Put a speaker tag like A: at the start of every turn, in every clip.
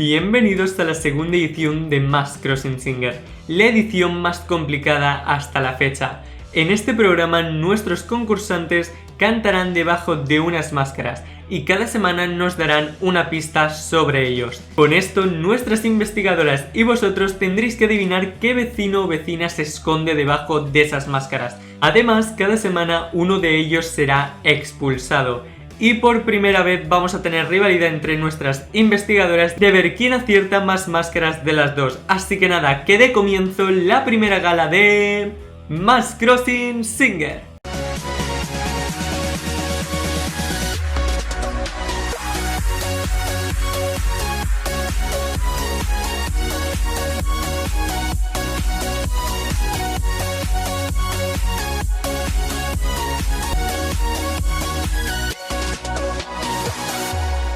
A: Bienvenidos a la segunda edición de Mask Crossing Singer, la edición más complicada hasta la fecha. En este programa nuestros concursantes cantarán debajo de unas máscaras y cada semana nos darán una pista sobre ellos. Con esto nuestras investigadoras y vosotros tendréis que adivinar qué vecino o vecina se esconde debajo de esas máscaras. Además, cada semana uno de ellos será expulsado. Y por primera vez vamos a tener rivalidad entre nuestras investigadoras de ver quién acierta más máscaras de las dos. Así que nada, que dé comienzo la primera gala de Mask Crossing Singer.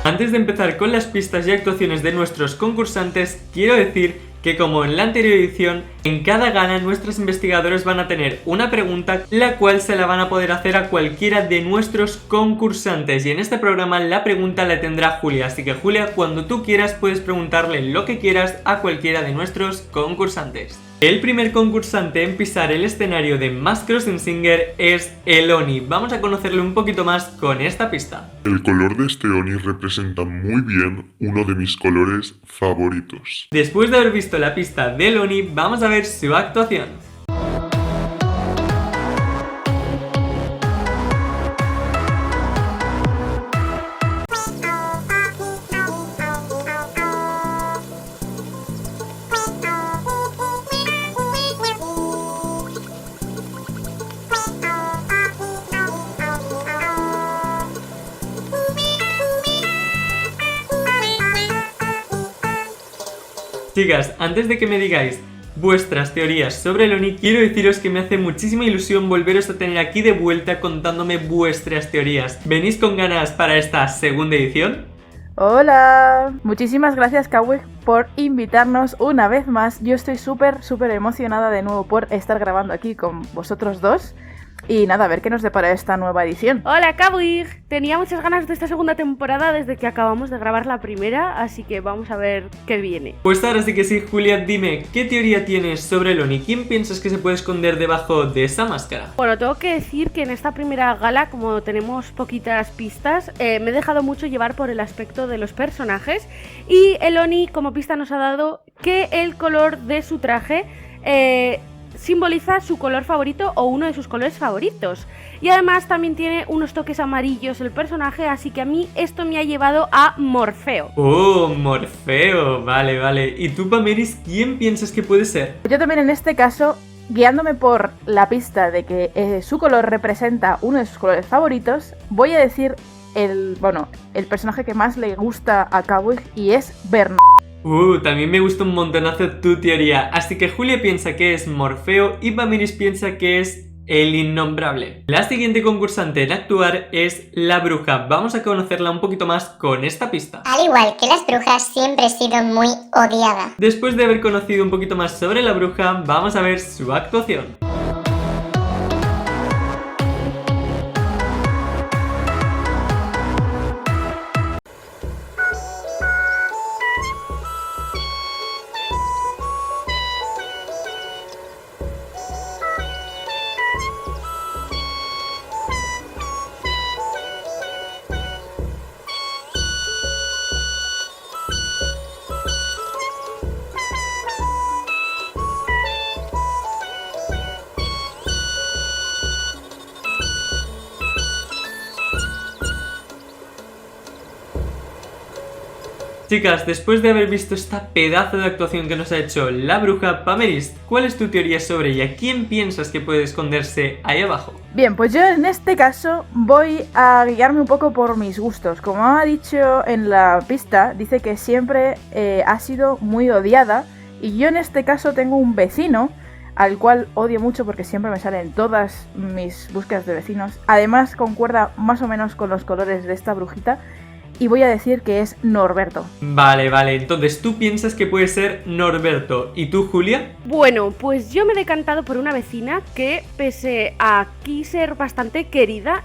A: Antes de empezar con las pistas y actuaciones de nuestros concursantes, quiero decir que como en la anterior edición, en cada gala nuestros investigadores van a tener una pregunta, la cual se la van a poder hacer a cualquiera de nuestros concursantes. Y en este programa la pregunta la tendrá Julia, así que Julia, cuando tú quieras puedes preguntarle lo que quieras a cualquiera de nuestros concursantes. El primer concursante en pisar el escenario de Mask Crossing Singer es el Oni. Vamos a conocerle un poquito más con esta pista.
B: El color de este Oni representa muy bien uno de mis colores favoritos.
A: Después de haber visto la pista del Oni, vamos a ver su actuación. Chicas, antes de que me digáis vuestras teorías sobre el Oni, quiero deciros que me hace muchísima ilusión volveros a tener aquí de vuelta contándome vuestras teorías. ¿Venís con ganas para esta segunda edición?
C: Hola, muchísimas gracias Kawi por invitarnos una vez más. Yo estoy súper emocionada de nuevo por estar grabando aquí con vosotros dos. Y nada, a ver qué nos depara esta nueva edición.
D: Hola Kawig, tenía muchas ganas de esta segunda temporada desde que acabamos de grabar la primera, así que vamos a ver qué viene.
A: Pues ahora sí que sí, Julia, dime, ¿qué teoría tienes sobre el Oni? ¿Quién piensas que se puede esconder debajo de esa máscara?
D: Bueno, tengo que decir que en esta primera gala, como tenemos poquitas pistas, me he dejado mucho llevar por el aspecto de los personajes y el Oni como pista nos ha dado que el color de su traje simboliza su color favorito o uno de sus colores favoritos. Y además también tiene unos toques amarillos el personaje, así que a mí esto me ha llevado a Morfeo.
A: ¡Oh, Morfeo! Vale. ¿Y tú, Pameris, quién piensas que puede ser?
C: Yo también en este caso, guiándome por la pista de que su color representa uno de sus colores favoritos, voy a decir el personaje que más le gusta a Kawig y es Bernard.
A: También me gusta un montonazo tu teoría. Así que Julia piensa que es Morfeo y Pameris piensa que es el innombrable. La siguiente concursante en actuar es la bruja. Vamos a conocerla un poquito más con esta pista.
E: Al igual que las brujas, siempre he sido muy odiada.
A: Después de haber conocido un poquito más sobre la bruja, vamos a ver su actuación. Chicas, después de haber visto esta pedazo de actuación que nos ha hecho la bruja, Pameris, ¿cuál es tu teoría sobre ella? ¿Quién piensas que puede esconderse ahí abajo?
C: Bien, pues yo en este caso voy a guiarme un poco por mis gustos. Como ha dicho en la pista, dice que siempre ha sido muy odiada. Y yo en este caso tengo un vecino al cual odio mucho porque siempre me salen todas mis búsquedas de vecinos. Además concuerda más o menos con los colores de esta brujita. y voy a decir que es Norberto.
A: Vale, entonces tú piensas que puede ser Norberto. ¿Y tú, Julia?
D: Bueno, pues yo me he decantado por una vecina que, pese a aquí ser bastante querida,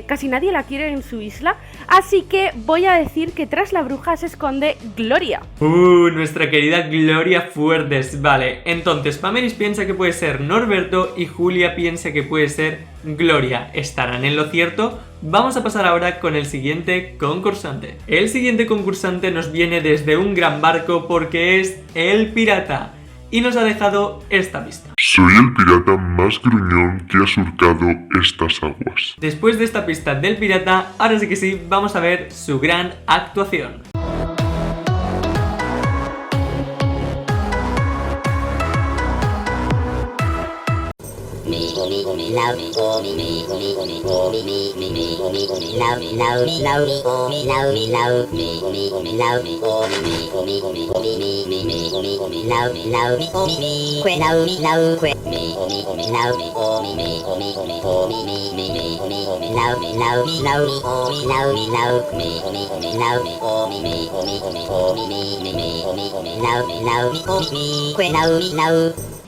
D: casi nadie la quiere en su isla, así que voy a decir que tras la bruja se esconde Gloria.
A: Nuestra querida Gloria Fuertes. Vale, entonces Pameris piensa que puede ser Norberto y Julia piensa que puede ser Gloria. ¿Estarán en lo cierto? Vamos a pasar ahora con el siguiente concursante. El siguiente concursante nos viene desde un gran barco porque es el pirata y nos ha dejado esta pista.
B: Soy el pirata más gruñón que ha surcado estas aguas.
A: Después de esta pista del pirata, ahora sí que sí, vamos a ver su gran actuación.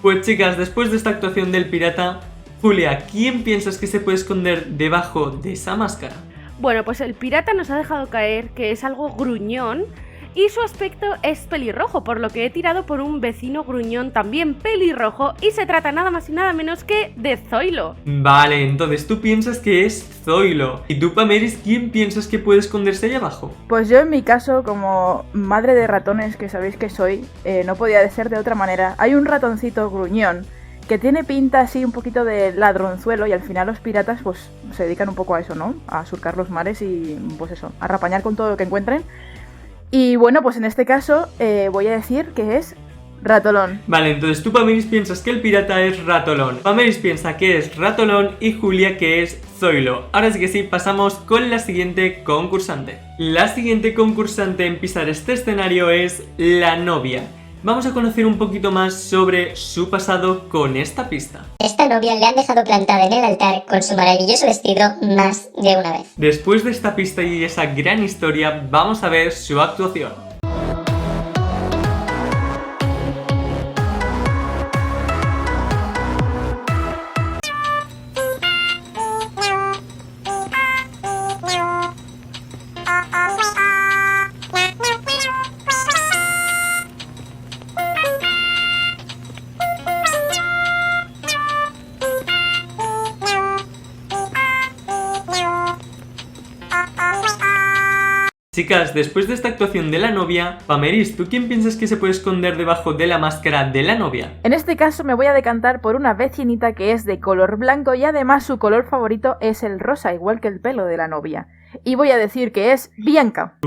A: Pues chicas, después de esta actuación del pirata, Julia, ¿quién piensas que se puede esconder debajo de esa máscara?
D: Bueno, pues el pirata nos ha dejado caer que es algo gruñón y su aspecto es pelirrojo, por lo que he tirado por un vecino gruñón también pelirrojo y se trata nada más y nada menos que de Zoilo.
A: Vale, entonces tú piensas que es Zoilo. ¿Y tú, Pameris, quién piensas que puede esconderse ahí abajo?
C: Pues yo en mi caso, como madre de ratones que sabéis que soy, no podía ser de otra manera. Hay un ratoncito gruñón que tiene pinta así un poquito de ladronzuelo y al final los piratas pues se dedican un poco a eso, ¿no? A surcar los mares y pues eso, a rapañar con todo lo que encuentren. Y bueno, pues en este caso voy a decir que es Ratolón.
A: Vale, entonces tú, Pameris, piensas que el pirata es Ratolón. Pameris piensa que es Ratolón y Julia que es Zoilo. Ahora sí que sí, pasamos con la siguiente concursante. La siguiente concursante en pisar este escenario es la novia. Vamos a conocer un poquito más sobre su pasado con esta pista.
E: Esta novia le han dejado plantada en el altar con su maravilloso vestido más de una vez.
A: Después de esta pista y esa gran historia, vamos a ver su actuación. Chicas, después de esta actuación de la novia, Pameris, ¿tú quién piensas que se puede esconder debajo de la máscara de la novia?
C: En este caso me voy a decantar por una vecinita que es de color blanco y además su color favorito es el rosa, igual que el pelo de la novia. Y voy a decir que es Bianca.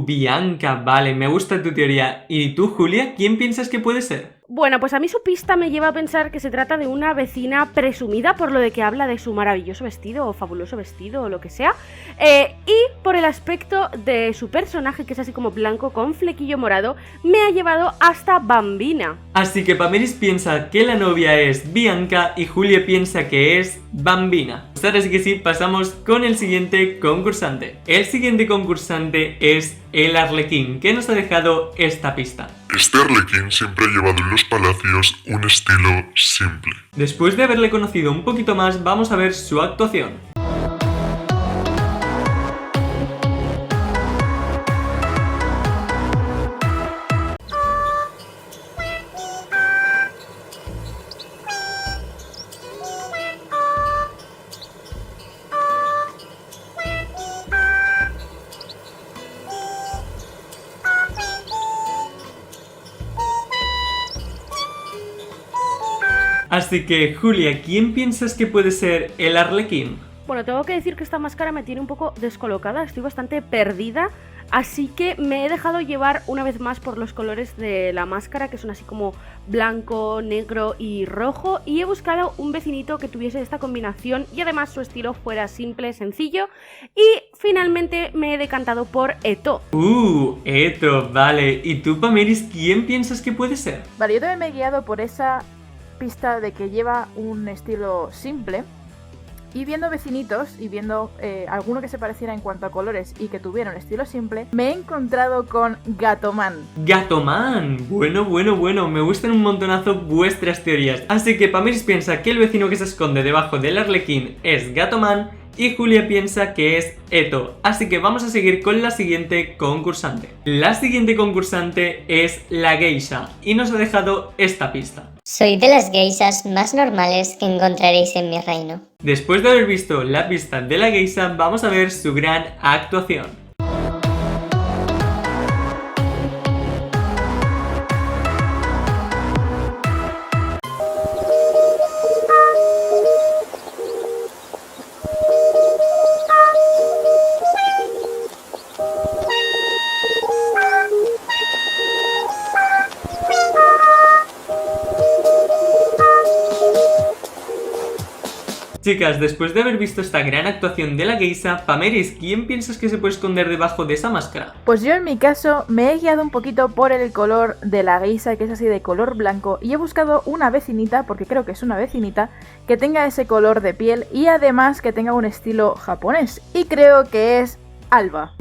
A: Bianca, vale, me gusta tu teoría. ¿Y tú, Julia, quién piensas que puede ser?
D: Bueno, pues a mí su pista me lleva a pensar que se trata de una vecina presumida por lo de que habla de su maravilloso vestido o fabuloso vestido o lo que sea, y por el aspecto de su personaje, que es así como blanco con flequillo morado, me ha llevado hasta Bambina.
A: Así que Pameris piensa que la novia es Bianca y Julia piensa que es Bambina. Pues ahora sí que sí, pasamos con el siguiente concursante. El siguiente concursante es el Arlequín, que nos ha dejado esta pista.
B: Este arlequín siempre ha llevado en los palacios un estilo simple.
A: Después de haberle conocido un poquito más, vamos a ver su actuación. Así que, Julia, ¿quién piensas que puede ser el Arlequín?
D: Bueno, tengo que decir que esta máscara me tiene un poco descolocada, estoy bastante perdida, así que me he dejado llevar una vez más por los colores de la máscara, que son así como blanco, negro y rojo, y he buscado un vecinito que tuviese esta combinación y además su estilo fuera simple, sencillo, y finalmente me he decantado por Eto.
A: Eto, vale. ¿Y tú, Pameris, quién piensas que puede ser?
C: Vale, yo también me he guiado por esa pista de que lleva un estilo simple y viendo vecinitos y viendo alguno que se pareciera en cuanto a colores y que tuviera un estilo simple, me he encontrado con Gatoman.
A: Gatoman, bueno, me gustan un montonazo vuestras teorías. Así que Pameris piensa que el vecino que se esconde debajo del arlequín es Gatoman y Julia piensa que es Eto. Así que vamos a seguir con la siguiente concursante. La siguiente concursante es la geisha y nos ha dejado esta pista.
E: Soy de las geishas más normales que encontraréis en mi reino.
A: Después de haber visto la pista de la geisha, vamos a ver su gran actuación. Chicas, después de haber visto esta gran actuación de la geisha, Pameris, ¿quién piensas que se puede esconder debajo de esa máscara?
C: Pues yo en mi caso me he guiado un poquito por el color de la geisha, que es así de color blanco, y he buscado una vecinita, porque creo que es una vecinita, que tenga ese color de piel y además que tenga un estilo japonés. Y creo que es Alba.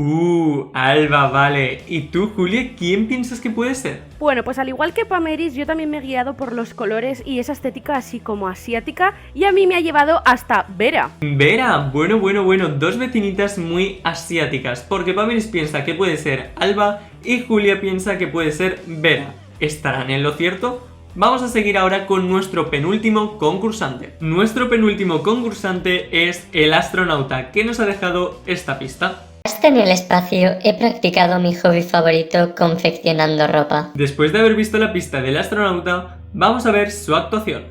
A: Alba, vale. ¿Y tú, Julia, quién piensas que puede ser?
D: Bueno, pues al igual que Pameris, yo también me he guiado por los colores y esa estética así como asiática, y a mí me ha llevado hasta Vera.
A: Vera, bueno, dos vecinitas muy asiáticas, porque Pameris piensa que puede ser Alba y Julia piensa que puede ser Vera. ¿Estarán en lo cierto? Vamos a seguir ahora con nuestro penúltimo concursante. Nuestro penúltimo concursante es el astronauta, que nos ha dejado esta pista.
E: Hasta en el espacio he practicado mi hobby favorito confeccionando ropa.
A: Después de haber visto la pista del astronauta, vamos a ver su actuación.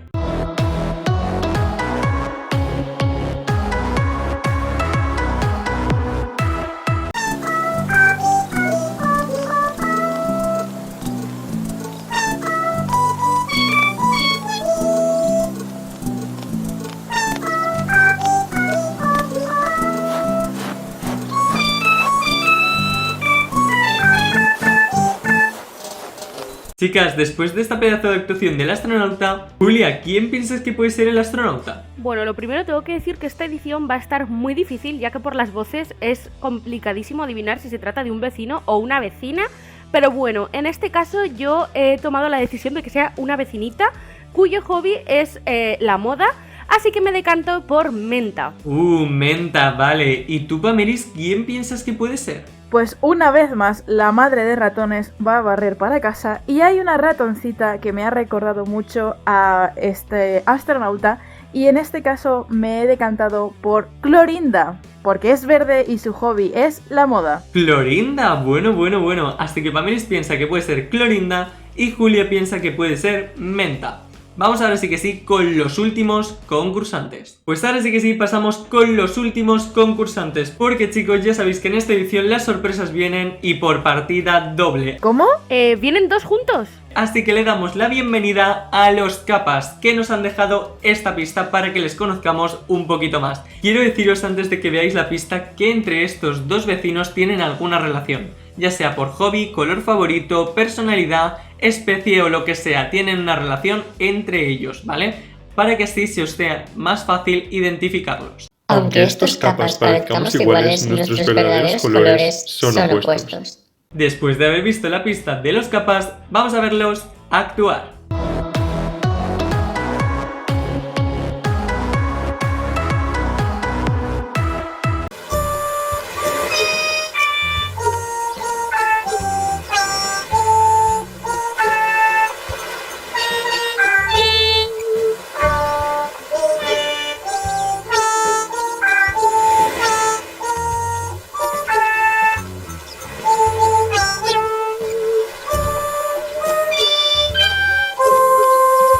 A: Chicas, después de esta pedazo de actuación del astronauta, Julia, ¿quién piensas que puede ser el astronauta?
D: Bueno, lo primero tengo que decir que esta edición va a estar muy difícil, ya que por las voces es complicadísimo adivinar si se trata de un vecino o una vecina. Pero bueno, en este caso yo he tomado la decisión de que sea una vecinita cuyo hobby es la moda, así que me decanto por Menta.
A: Menta, vale. ¿Y tú, Pameris, quién piensas que puede ser?
C: Pues una vez más, la madre de ratones va a barrer para casa y hay una ratoncita que me ha recordado mucho a este astronauta y en este caso me he decantado por Clorinda, porque es verde y su hobby es la moda.
A: Clorinda, bueno. Así que Pameris piensa que puede ser Clorinda y Julia piensa que puede ser Menta. Vamos ahora sí que sí con los últimos concursantes. Pues ahora sí que sí pasamos con los últimos concursantes, porque chicos ya sabéis que en esta edición las sorpresas vienen y por partida doble.
C: ¿Cómo?
D: ¿Vienen dos juntos?
A: Así que le damos la bienvenida a los capas que nos han dejado esta pista para que les conozcamos un poquito más. Quiero deciros antes de que veáis la pista que entre estos dos vecinos tienen alguna relación, ya sea por hobby, color favorito, personalidad, especie o lo que sea, tienen una relación entre ellos, ¿vale? Para que así se os sea más fácil identificarlos.
E: Aunque estos capas parezcamos iguales, nuestros verdaderos colores son opuestos.
A: Después de haber visto la pista de los capas, vamos a verlos actuar.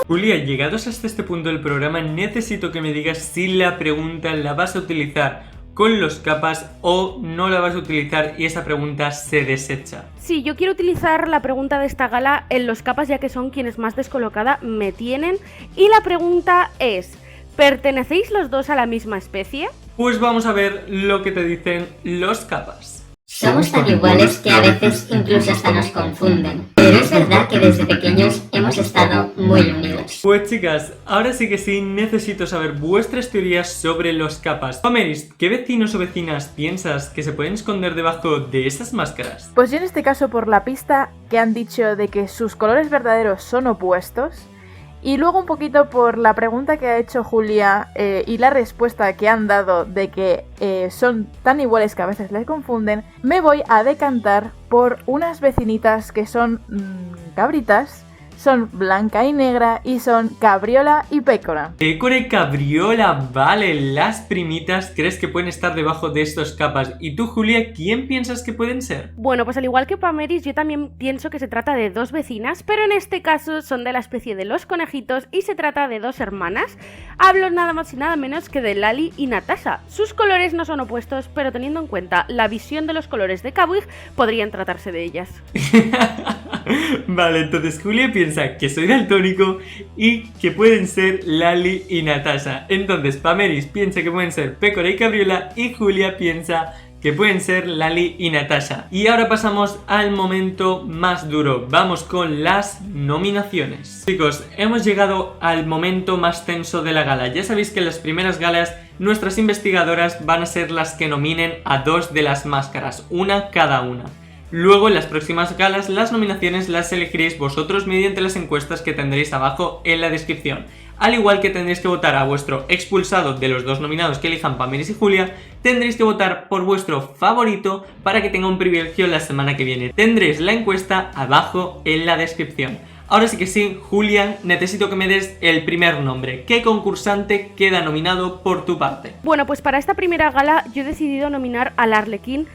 A: Julia, llegados hasta este punto del programa, necesito que me digas si la pregunta la vas a utilizar con los capas o no la vas a utilizar y esa pregunta se desecha.
D: Sí, yo quiero utilizar la pregunta de esta gala en los capas, ya que son quienes más descolocada me tienen. Y la pregunta es, ¿pertenecéis los dos a la misma especie?
A: Pues vamos a ver lo que te dicen los capas.
E: Somos tan iguales que a veces incluso hasta nos confunden. Pero es verdad que desde pequeños hemos estado muy unidos.
A: Pues chicas, ahora sí que sí necesito saber vuestras teorías sobre los capas. Pameris, ¿qué vecinos o vecinas piensas que se pueden esconder debajo de esas máscaras?
C: Pues yo en este caso por la pista que han dicho de que sus colores verdaderos son opuestos, y luego un poquito por la pregunta que ha hecho Julia y la respuesta que han dado de que son tan iguales que a veces les confunden, me voy a decantar por unas vecinitas que son cabritas, son Blanca y Negra y son Cabriola y Pécora.
A: Pécora y Cabriola, vale, las primitas crees que pueden estar debajo de estos capas. ¿Y tú, Julia, quién piensas que pueden ser?
D: Bueno, pues al igual que Pameris, yo también pienso que se trata de dos vecinas, pero en este caso son de la especie de los conejitos y se trata de dos hermanas. Hablo nada más y nada menos que de Lali y Natasha. Sus colores no son opuestos, pero teniendo en cuenta la visión de los colores de Kawig, podrían tratarse de ellas.
A: Vale, entonces Julia piensa que soy daltónico y que pueden ser Lali y Natasha. Entonces Pameris piensa que pueden ser Pécora y Cabriola y Julia piensa que pueden ser Lali y Natasha. Y ahora pasamos al momento más duro. Vamos con las nominaciones. Chicos, hemos llegado al momento más tenso de la gala. Ya sabéis que en las primeras galas nuestras investigadoras van a ser las que nominen a dos de las máscaras, una cada una. Luego, en las próximas galas, las nominaciones las elegiréis vosotros mediante las encuestas que tendréis abajo en la descripción. Al igual que tendréis que votar a vuestro expulsado de los dos nominados que elijan Pameris y Julia, tendréis que votar por vuestro favorito para que tenga un privilegio la semana que viene. Tendréis la encuesta abajo en la descripción. Ahora sí que sí, Julia, necesito que me des el primer nombre. ¿Qué concursante queda nominado por tu parte?
D: Bueno, pues para esta primera gala yo he decidido nominar al Arlequín.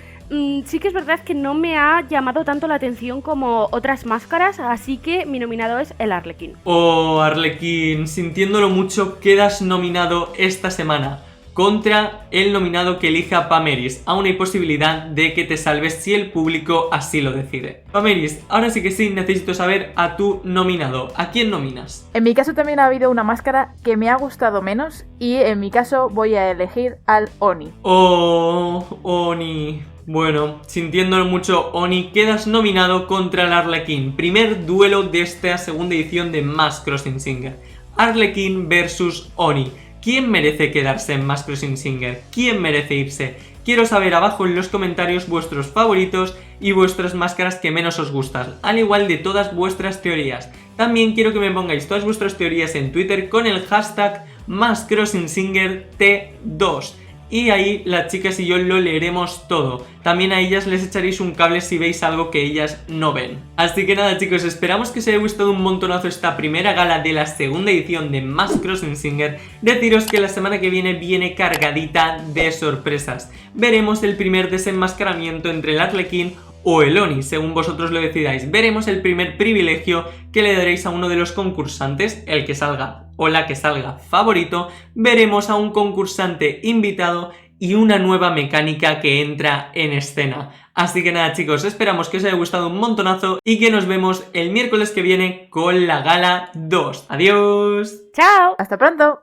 D: Sí que es verdad que no me ha llamado tanto la atención como otras máscaras, así que mi nominado es el Arlequín.
A: Oh, Arlequín, sintiéndolo mucho, quedas nominado esta semana contra el nominado que elija Pameris. Aún hay posibilidad de que te salves si el público así lo decide. Pameris, ahora sí que sí, necesito saber a tu nominado. ¿A quién nominas?
C: En mi caso también ha habido una máscara que me ha gustado menos y en mi caso voy a elegir al Oni.
A: Oh, Oni. Bueno, sintiéndolo mucho, Oni, quedas nominado contra el Arlequín. Primer duelo de esta segunda edición de Mask Crossing Singer. Arlequín versus Oni. ¿Quién merece quedarse en Mask Crossing Singer? ¿Quién merece irse? Quiero saber abajo en los comentarios vuestros favoritos y vuestras máscaras que menos os gustan, al igual de todas vuestras teorías. También quiero que me pongáis todas vuestras teorías en Twitter con el hashtag MaskCrossingSingerT2. Y ahí las chicas y yo lo leeremos todo. También a ellas les echaréis un cable si veis algo que ellas no ven. Así que nada chicos, esperamos que os haya gustado un montonazo esta primera gala de la segunda edición de Mask Crossing Singer. Deciros que la semana que viene cargadita de sorpresas. Veremos el primer desenmascaramiento entre el Arlequín o el Oni, según vosotros lo decidáis. Veremos el primer privilegio que le daréis a uno de los concursantes, el que salga o la que salga favorito. Veremos a un concursante invitado y una nueva mecánica que entra en escena. Así que nada chicos, esperamos que os haya gustado un montonazo y que nos vemos el miércoles que viene con la gala 2. ¡Adiós!
D: ¡Chao!
C: ¡Hasta pronto!